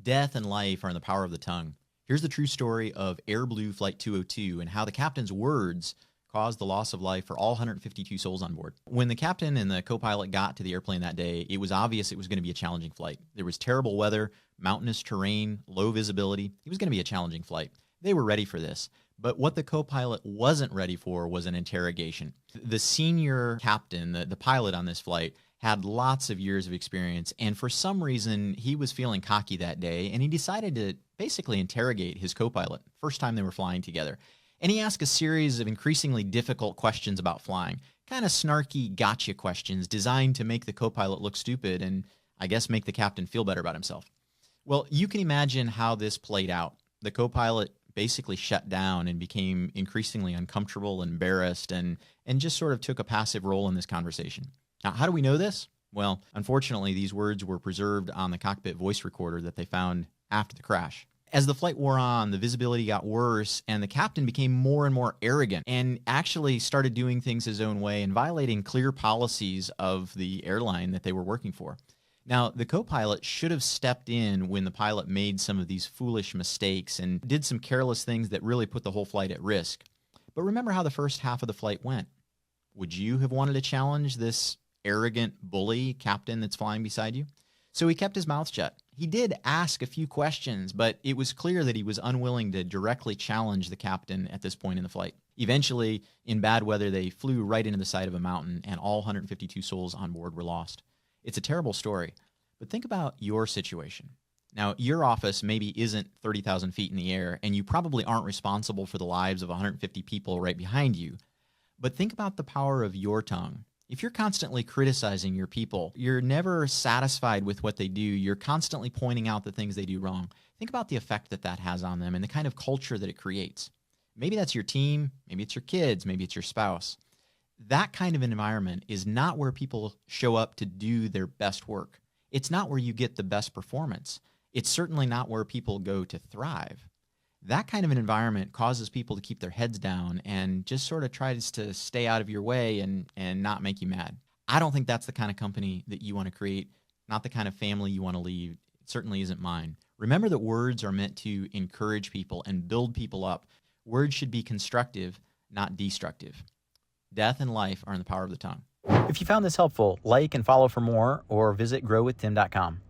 Death and life are in the power of the tongue. Here's the true story of Air Blue Flight 202 and how the captain's words caused the loss of life for all 152 souls on board. When the captain and the co-pilot got to the airplane that day, it was obvious it was going to be a challenging flight. There was terrible weather, mountainous terrain, low visibility. It was going to be a challenging flight. They were ready for this. But what the co-pilot wasn't ready for was an interrogation. The senior captain, the pilot on this flight, had lots of years of experience, and for some reason, he was feeling cocky that day, and he decided to basically interrogate his co-pilot, first time they were flying together. And he asked a series of increasingly difficult questions about flying, kind of snarky gotcha questions designed to make the co-pilot look stupid and, I guess, make the captain feel better about himself. Well, you can imagine how this played out. The co-pilot basically shut down and became increasingly uncomfortable, embarrassed, and just sort of took a passive role in this conversation. Now, how do we know this? Well, unfortunately, these words were preserved on the cockpit voice recorder that they found after the crash. As the flight wore on, the visibility got worse, and the captain became more and more arrogant and actually started doing things his own way and violating clear policies of the airline that they were working for. Now, the co-pilot should have stepped in when the pilot made some of these foolish mistakes and did some careless things that really put the whole flight at risk. But remember how the first half of the flight went. Would you have wanted to challenge this arrogant bully captain that's flying beside you? So he kept his mouth shut. He did ask a few questions, but it was clear that he was unwilling to directly challenge the captain at this point in the flight. Eventually, in bad weather, they flew right into the side of a mountain, and all 152 souls on board were lost. It's a terrible story, but think about your situation. Now, your office maybe isn't 30,000 feet in the air, and you probably aren't responsible for the lives of 150 people right behind you. But think about the power of your tongue. If you're constantly criticizing your people, you're never satisfied with what they do, you're constantly pointing out the things they do wrong, think about the effect that that has on them and the kind of culture that it creates. Maybe that's your team, maybe it's your kids, maybe it's your spouse. That kind of an environment is not where people show up to do their best work. It's not where you get the best performance. It's certainly not where people go to thrive. That kind of an environment causes people to keep their heads down and just sort of tries to stay out of your way and not make you mad. I don't think that's the kind of company that you want to create, not the kind of family you want to leave. It certainly isn't mine. Remember that words are meant to encourage people and build people up. Words should be constructive, not destructive. Death and life are in the power of the tongue. If you found this helpful, like and follow for more or visit growwithtim.com.